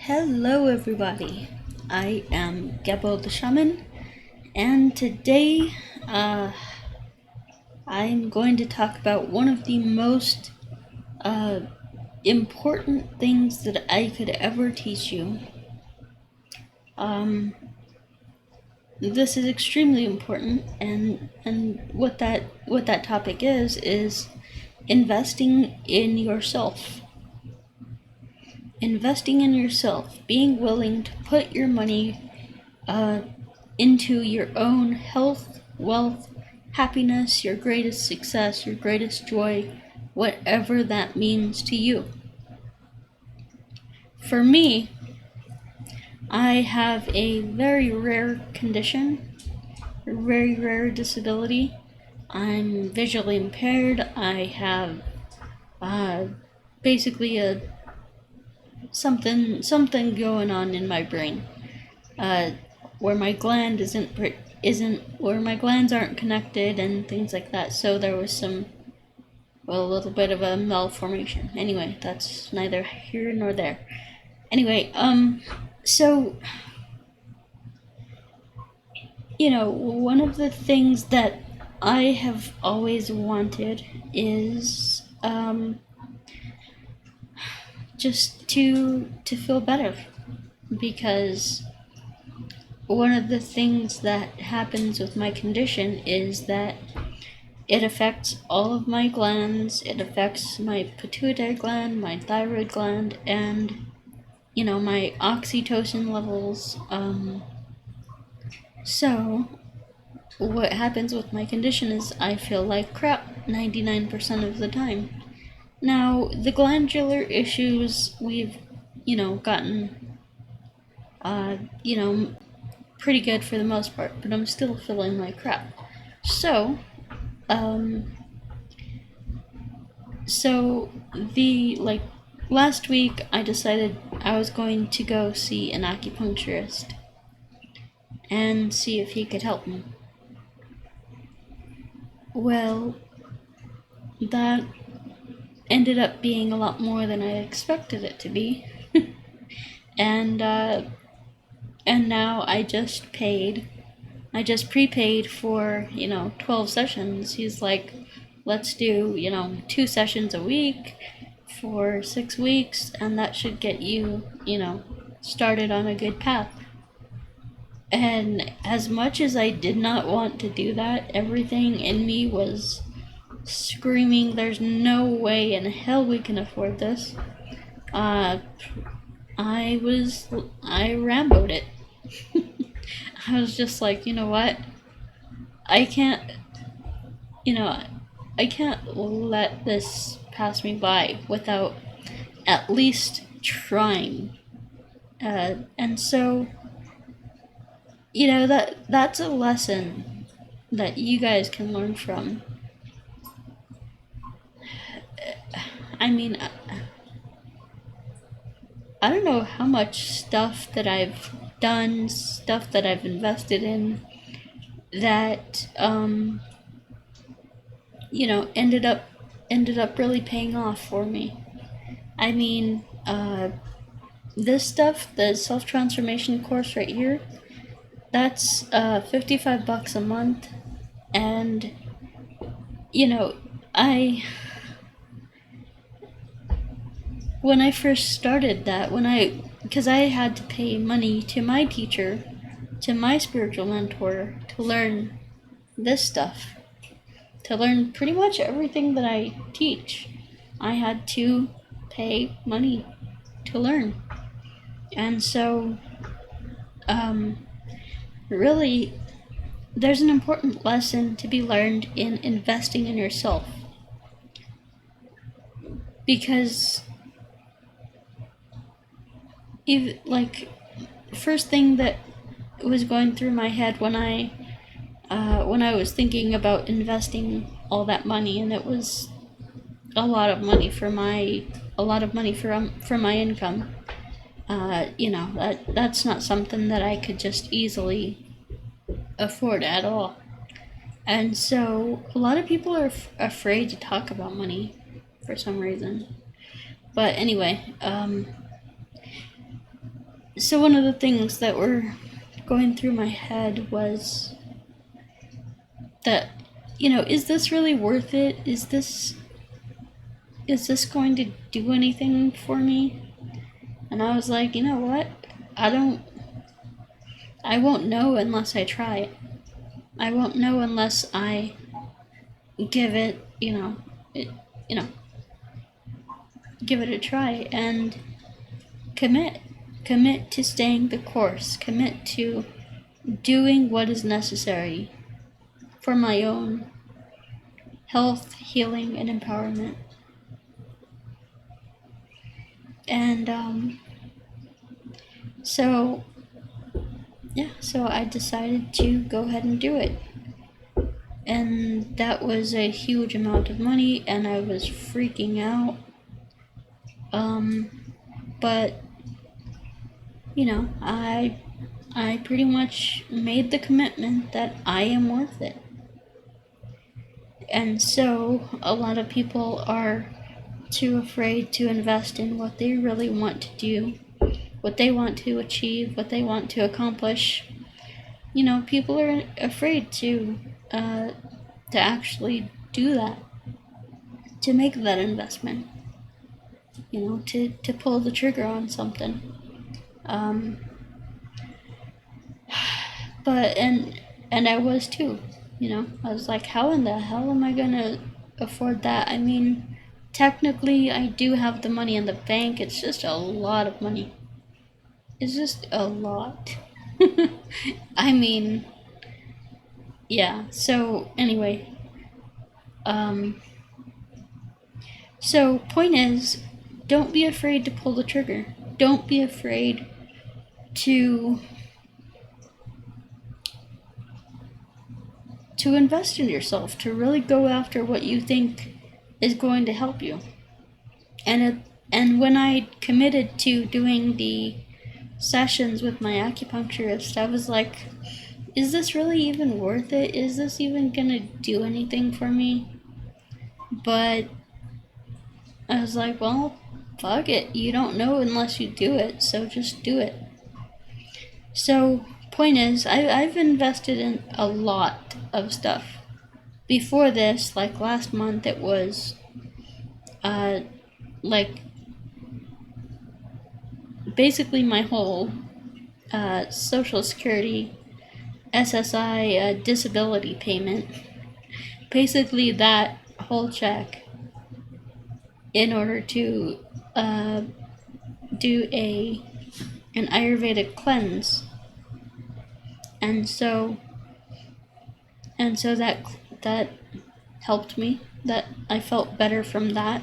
Hello everybody, I am Gabo the Shaman, and today I'm going to talk about one of the most important things that I could ever teach you. This is extremely important, and what that topic is investing in yourself. Investing in yourself, being willing to put your money into your own health, wealth, happiness, your greatest success, your greatest joy, whatever that means to you. For me, I have a very rare condition, a very rare disability. I'm visually impaired. I have basically something going on in my brain, where my gland isn't where my glands aren't connected and things like that. So there was a little bit of a malformation. Anyway, that's neither here nor there. Anyway, so one of the things that I have always wanted is just to feel better, because one of the things that happens with my condition is that it affects all of my glands. It affects my pituitary gland, my thyroid gland, and my oxytocin levels. So what happens with my condition is I feel like crap 99% of the time. Now, the glandular issues we've, gotten, pretty good for the most part, but I'm still feeling like crap. So, last week I decided I was going to go see an acupuncturist and see if he could help me. Well, that ended up being a lot more than I expected it to be. and now I just prepaid for 12 sessions. He's like, let's do 2 sessions a week for 6 weeks, and that should get you started on a good path. And as much as I did not want to do that, everything in me was screaming, there's no way in hell we can afford this. I ramboed it. I was just like, you know what? I can't let this pass me by without at least trying. And so, that's a lesson that you guys can learn from. I mean, I don't know how much stuff that I've done, stuff that I've invested in, that ended up really paying off for me. I mean, this stuff, the self-transformation course right here, that's $55 a month, and when I first started that, because I had to pay money to my teacher, to my spiritual mentor, to learn this stuff, to learn pretty much everything that I teach. I had to pay money to learn. And so, really, there's an important lesson to be learned in investing in yourself. Because first thing that was going through my head when I was thinking about investing all that money, and it was a lot of money from my income. That's not something that I could just easily afford at all. And so a lot of people are afraid to talk about money for some reason. But anyway, So one of the things that were going through my head was that, is this really worth it? Is this going to do anything for me? And I was like, you know what? I won't know unless I try it. I won't know unless I give it, give it a try and commit. Commit to staying the course. Commit to doing what is necessary for my own health, healing, and empowerment. And so I decided to go ahead and do it. And that was a huge amount of money, and I was freaking out. But I pretty much made the commitment that I am worth it. And so a lot of people are too afraid to invest in what they really want to do, what they want to achieve, what they want to accomplish. People are afraid to actually do that, to make that investment, to pull the trigger on something. But I was too, I was like, how in the hell am I gonna afford that? I mean, technically I do have the money in the bank, it's just a lot of money. It's just a lot. I mean, yeah, so anyway, so point is, don't be afraid to pull the trigger. Don't be afraid to invest in yourself, to really go after what you think is going to help you. And when I committed to doing the sessions with my acupuncturist, I was like, is this really even worth it? Is this even gonna do anything for me? But I was like, well, fuck it. You don't know unless you do it, so just do it. So, point is, I've invested in a lot of stuff. Before this, like last month, it was, basically my whole Social Security, SSI, disability payment. Basically that whole check in order to do an Ayurvedic cleanse. And so that helped me, that I felt better from that.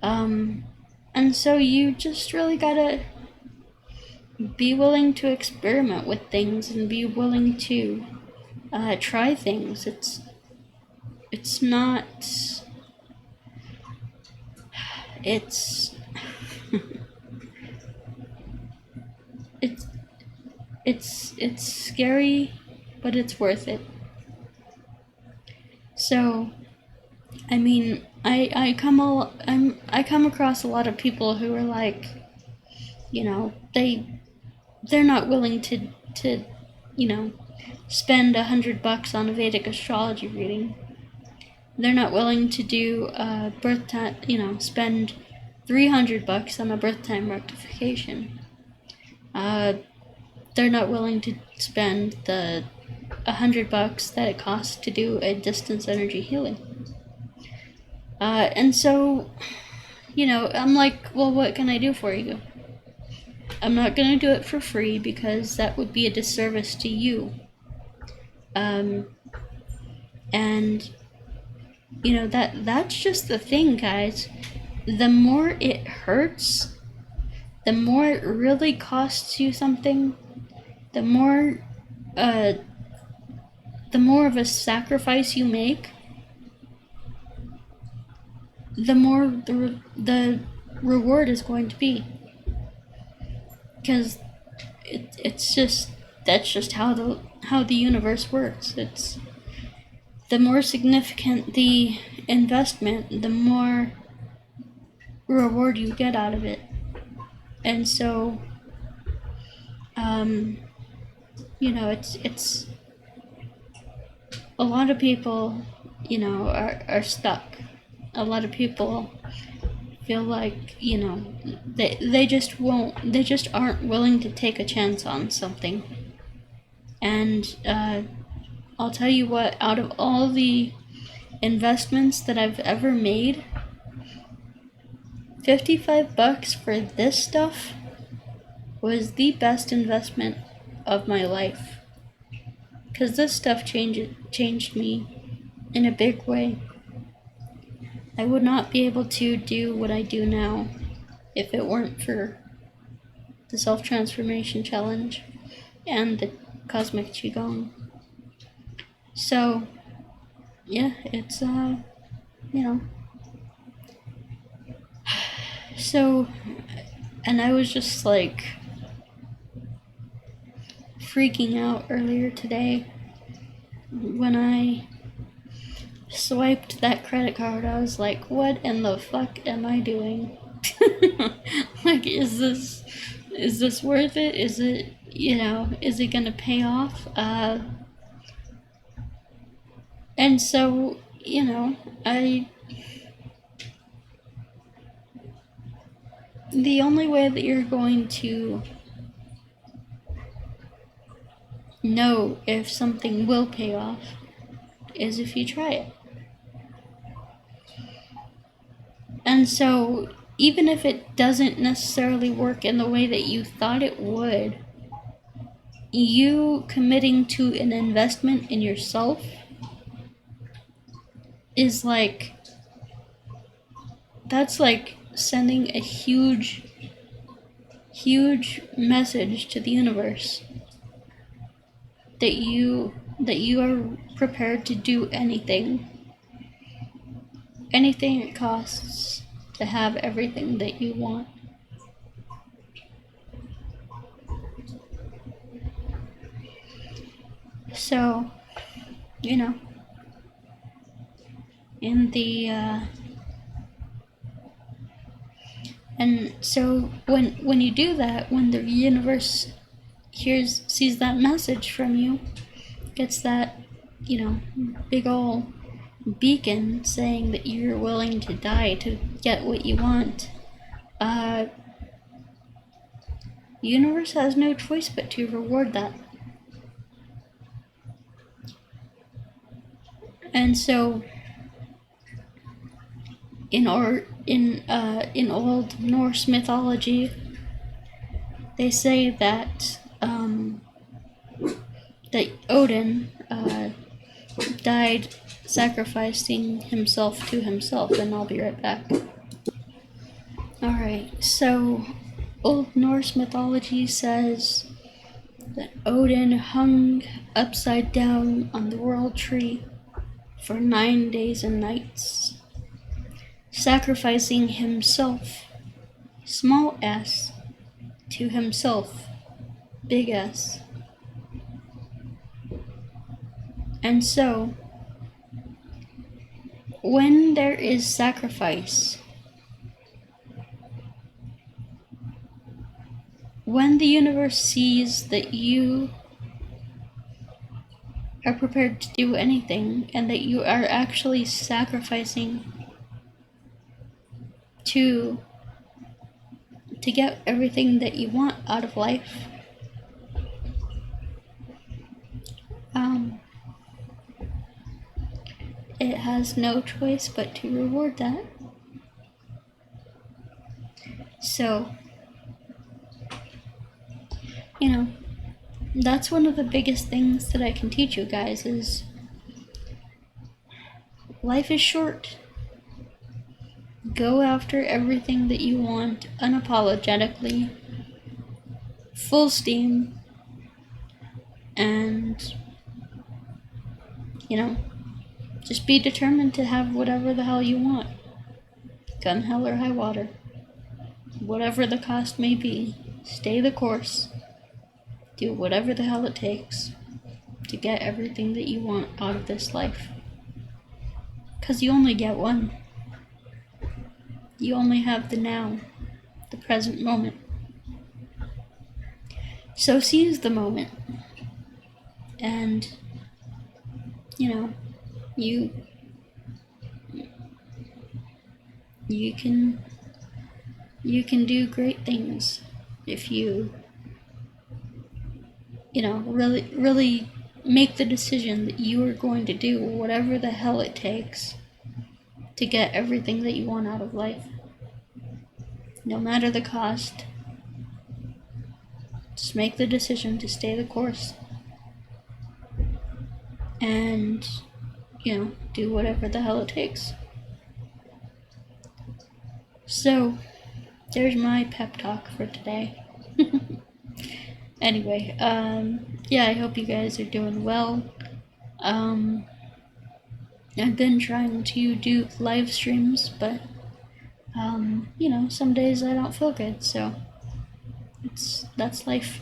And so you just really gotta be willing to experiment with things and be willing to try things. It's not, it's it's scary, but it's worth it. So, I mean, I come across a lot of people who are like, they're not willing to spend $100 on a Vedic astrology reading. They're not willing to do birth time, spend $300 on a birth time rectification. They're not willing to spend the $100 that it costs to do a distance energy healing. And so, I'm like, well, what can I do for you? I'm not going to do it for free because that would be a disservice to you. And, that's just the thing, guys. The more it hurts, the more it really costs you something, the more of a sacrifice you make, the more the reward is going to be. Because that's just how the universe works. It's the more significant the investment, the more reward you get out of it. And so It's a lot of people, are stuck. A lot of people feel like, they just aren't willing to take a chance on something. And I'll tell you what, out of all the investments that I've ever made, $55 for this stuff was the best investment of my life. Because this stuff changed me in a big way. I would not be able to do what I do now if it weren't for the Self-Transformation Challenge and the Cosmic Qigong. So, yeah, it's, So, and I was just like freaking out earlier today when I swiped that credit card. I was like, what in the fuck am I doing? Like, is this worth it? Is it, is it gonna pay off? And so, the only way that you're going to know if something will pay off is if you try it. And so, even if it doesn't necessarily work in the way that you thought it would, you committing to an investment in yourself is that's like sending a huge message to the universe that you are prepared to do anything it costs to have everything that you want. So, in the and so when you do that, when the universe sees that message from you, gets that, big ol' beacon saying that you're willing to die to get what you want, the universe has no choice but to reward that. And so, in old Norse mythology, they say that that Odin died sacrificing himself to himself, and I'll be right back. Alright, so Old Norse mythology says that Odin hung upside down on the world tree for 9 days and nights, sacrificing himself, small s, to himself, big S. And so, when there is sacrifice, when the universe sees that you are prepared to do anything and that you are actually sacrificing to get everything that you want out of life, it has no choice but to reward that. So, that's one of the biggest things that I can teach you guys is life is short. Go after everything that you want unapologetically, full steam, and, just be determined to have whatever the hell you want. Come hell or high water. Whatever the cost may be, stay the course. Do whatever the hell it takes to get everything that you want out of this life. 'Cause you only get one. You only have the now, the present moment. So seize the moment, and you know, you you can do great things if you know, really make the decision that you are going to do whatever the hell it takes to get everything that you want out of life. No matter the cost, just make the decision to stay the course. And, you know, do whatever the hell it takes. So, there's my pep talk for today. Anyway, yeah, I hope you guys are doing well. I've been trying to do live streams, but, you know, some days I don't feel good, so that's life.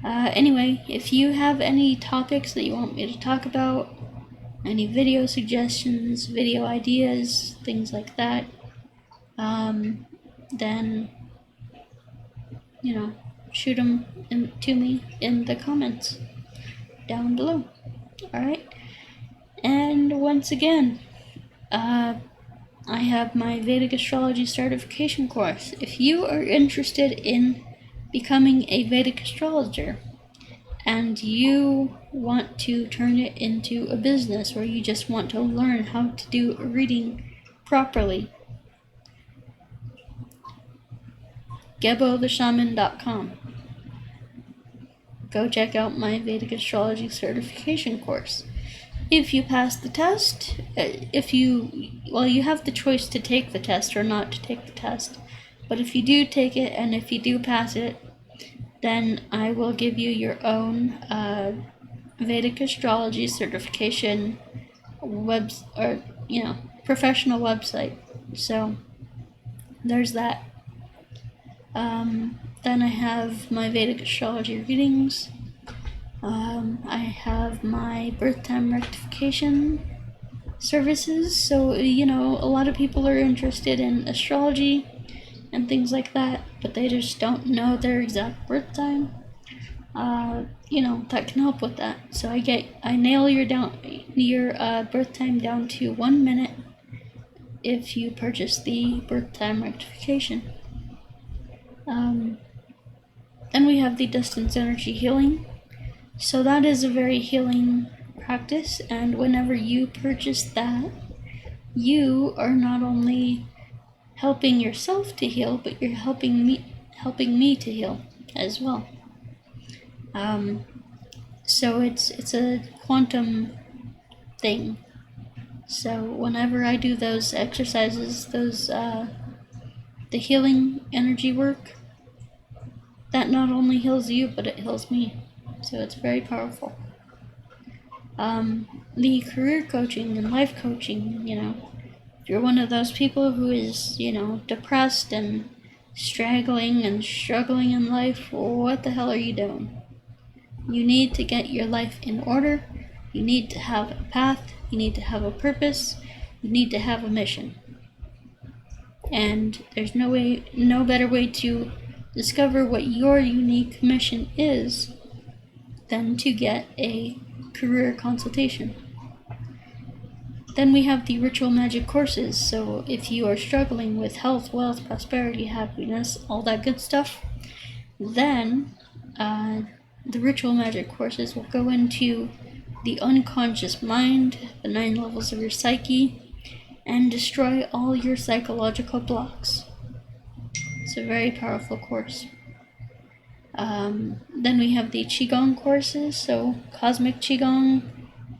Anyway, if you have any topics that you want me to talk about, any video suggestions, video ideas, things like that, then, you know, shoot them to me in the comments down below. Alright? And once again, I have my Vedic Astrology certification course. If you are interested in becoming a Vedic astrologer and you want to turn it into a business, or you just want to learn how to do a reading properly, GeboTheShaman.com. Go check out my Vedic Astrology certification course. If you pass the test, you have the choice to take the test or not to take the test. But if you do take it, and if you do pass it, then I will give you your own Vedic Astrology certification professional website. So there's that. Then I have my Vedic Astrology readings. I have my birth time rectification services. So, you know, a lot of people are interested in astrology and things like that, but they just don't know their exact birth time. You know, that can help with that. So I nail your birth time down to 1 minute if you purchase the birth time rectification. Then we have the distance energy healing. So that is a very healing practice, and whenever you purchase that, you are not only helping yourself to heal, but you're helping me to heal as well. So it's a quantum thing. So whenever I do those exercises, the healing energy work, that not only heals you, but it heals me. So it's very powerful. The career coaching and life coaching, you know, if you're one of those people who is, you know, depressed and struggling in life, what the hell are you doing? You need to get your life in order. You need to have a path. You need to have a purpose. You need to have a mission. And there's no better way to discover what your unique mission is than to get a career consultation. Then we have the ritual magic courses. So if you are struggling with health, wealth, prosperity, happiness, all that good stuff, then the ritual magic courses will go into the unconscious mind, the 9 levels of your psyche, and destroy all your psychological blocks. It's a very powerful course. Then we have the Qigong courses, so Cosmic Qigong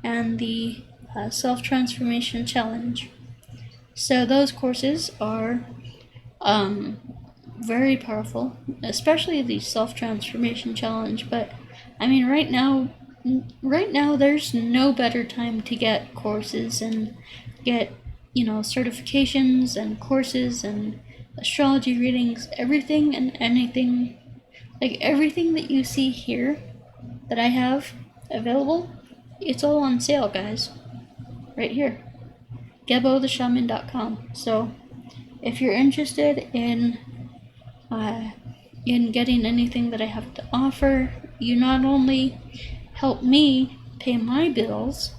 and the Self-Transformation Challenge. So those courses are very powerful, especially the Self-Transformation Challenge. But I mean, right now there's no better time to get courses and get, you know, certifications and courses and astrology readings, everything and anything. Like everything that you see here that I have available, it's all on sale, guys. Right here. GeboTheShaman.com. So if you're interested in in getting anything that I have to offer. You not only help me pay my bills,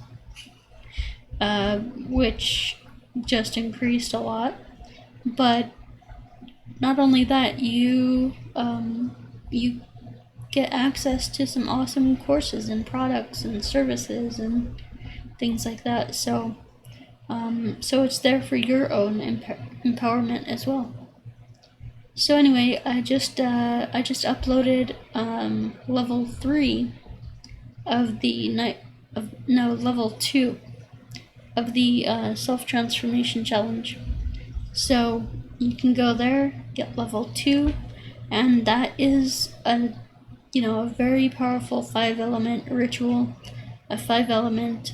which just increased a lot, but not only that, you get access to some awesome courses and products and services and things like that. So it's there for your own empowerment as well. So anyway, I just uploaded level 3 of the level 2 of the self-transformation challenge. So you can go there, get level 2, and that is a very powerful 5-element ritual, a 5-element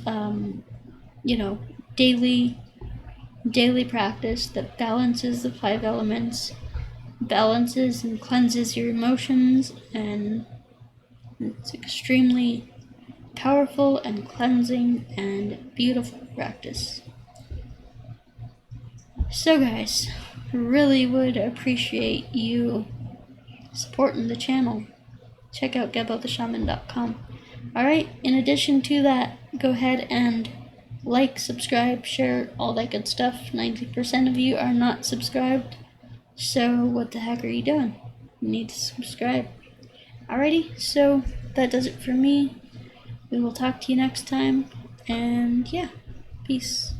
daily practice that balances the 5 elements, balances and cleanses your emotions, and it's extremely powerful and cleansing and beautiful practice. So guys, really would appreciate you supporting the channel. Check out GabboTheShaman.com. Alright, in addition to that, go ahead and like, subscribe, share, all that good stuff. 90% of you are not subscribed, so what the heck are you doing? You need to subscribe. Alrighty, so that does it for me. We will talk to you next time, and yeah, peace.